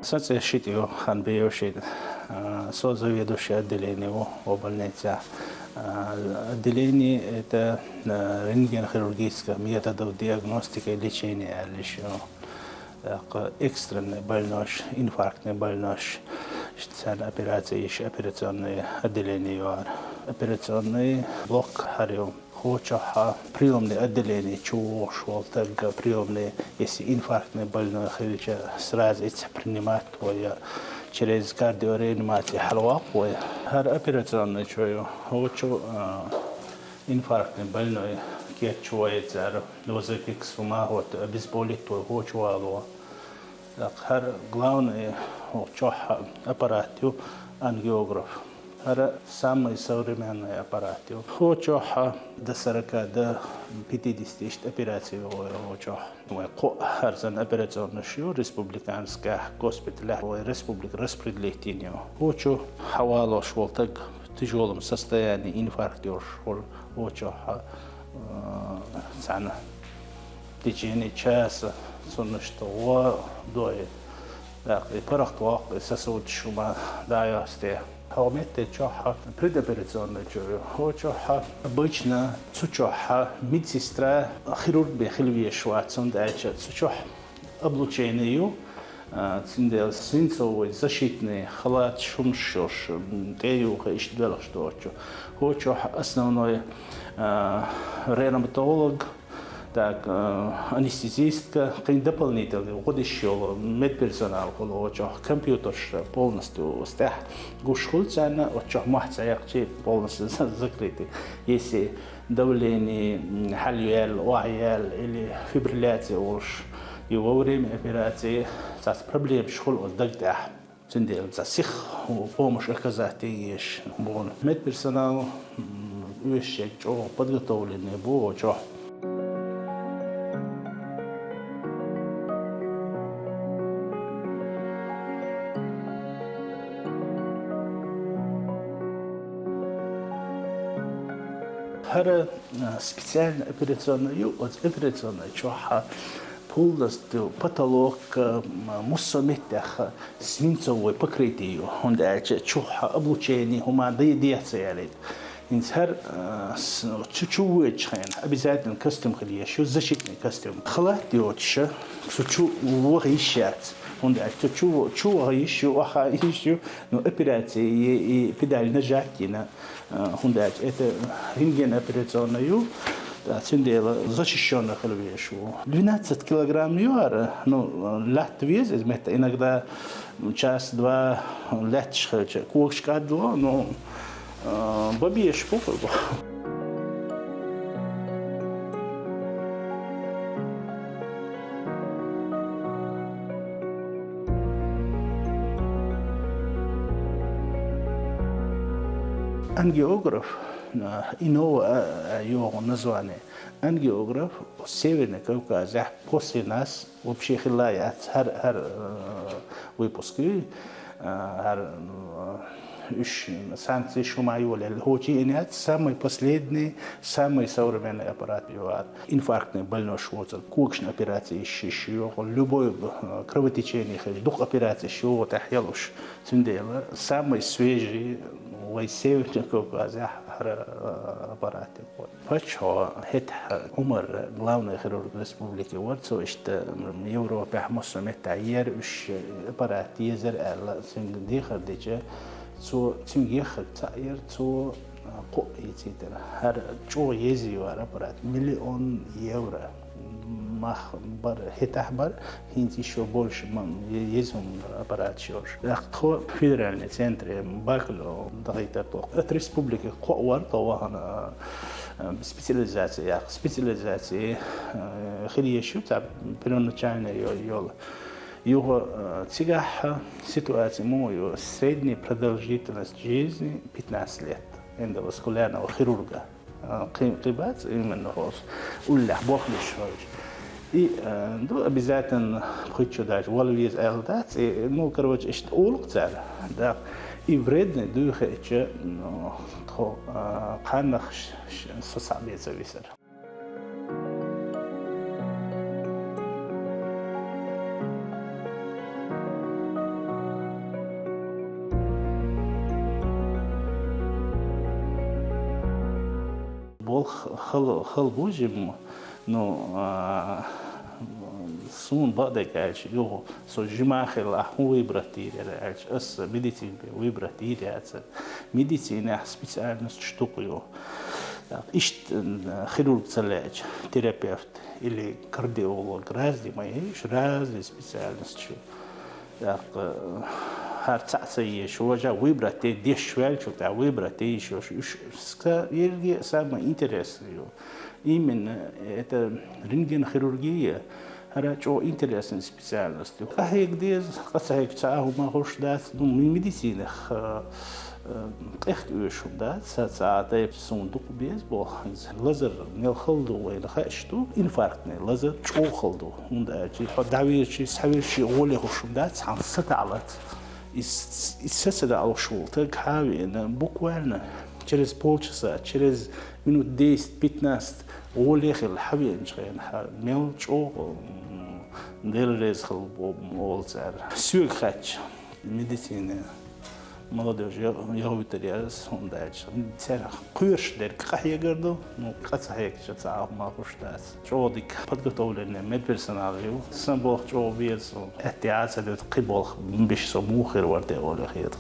Соответственно, хан бывший созаведующий отделением в больнице. Отделение это рентгенохирургическое методов диагностики и лечения лишь экстренный больной, инфарктный больной. Специальные операции, еще операционные отделения, операционный блок харю. Хочу приемные отделения, чего шел так приемные, если инфарктный больной хочет сразу принимать твоя через кардиореанимацию халва, хар операционный чую, хочу инфарктный больной, кетчует зар, лозепик сума, вот обезболить твой хочу алло. Хар главный хочу аппарат, ангиограф. هذا самый современный аппарат. Хочу до 40 до 50 операций хочу. Мы харзан операционный шью республиканская госпиталя, республика распределения. Хочу хавало шел так в тяжелом состоянии инфарктер шел. Хочу цена в течение часа сонно что доит. Так и парахтуак сосуд шума даясте. Хомете чоха предоперационный чую. Чоха обычно чоха медсестра хирург бехилвие шварцон дальше чох облучение циндел свинцовый защитный халат шумшош теюха ищдвела что чоха основной реаниматолог. Так, анестезистка, дополнительный уход еще, медперсонал, компьютер полностью стах. Гушхульцана, махцаякчи полностью закрыты. Если давление, хальюэл, уайэл или фибрилляция уж, и во время операции проблем шхул отдагдах. Цендел за всех помощь оказать есть. Медперсонал, вещи, подготовленные, было, هر специально операционная чоха полностью потолок муссомитах свинцовой покрытию. Он дальше чоха облучение хума диацелит. Инсар чуть-чуть чхен обязательно костюм хлея, еще защитный костюм. Халат делать, чуть-чуть выращать. Он дальше чуть еще, еще, но операции и педаль нажатия на хундать это рентгеноперационную цендела защищенных львешу 12 килограмм юара ну лат вес это иногда час-два лет кушка два но бабьеш попал ангиограф иного его название. Ангиограф в Северном Кавказе после нас вообще хилает хар выпуски санкции шумайоли. Очень самый последний, самый современный аппарат. Инфарктный больной швоцер, кучная операция еще, любое кровотечение, дух операции еще, тахелуш, цендела, самый свежий в Северном Кавказе аппарат. Почему это умер главный хирург республики Ворцо, что Европа мусомет тайер уж аппарат езер алла сингдихар дича цо цимгихар тайер цо ко ицитер хар чо ези вар аппарат миллион евро мах бар хетах бар хинт еще больше езум аппарат шош. Кто федеральный центр Бакло дагайта то от республики ко вар то вахана специализации хилиещу та первоначальная йола. Его цигах ситуация мою средняя продолжительность жизни 15 лет эндоваскулярного хирурга. Клибац именно хос улля бохлиш. И обязательно хочу дать волвиз элдат и ну короче что улцар да и вредный дух че канах сосабец висер. бол хал бужим, но сун бадек альч его со жимахела выбрати альч ас медицина выбрати альч медицина специальность штуку ищет хирург целяч терапевт или кардиолог разные разные специальности харцаться еще уже выбрать те дешевле что выбрать еще самое интересное именно это рентгенхирургия хорошо интересная специальность. Как где касается цаху махуш да ну медицина echt uurschum dat saate сундук без бол лазер нел халду или хашду инфарктный лазер чохалду унда чи давирчи савирчи оле хушум да сансат алат иссесада алшул так хавина буквально через полчаса через минут 10-15 оле хил хавин чхен мел чохал делрез хил олцар сюк хач медицина молодежь, я уверяюсь, он дальше. Цер куршдер кахигарду, ну кацахек что-то махуштас. Чодик подготовленный медперсональю, сам бог чо вес. Это я цедет кибол биш со мухер варте оле хет.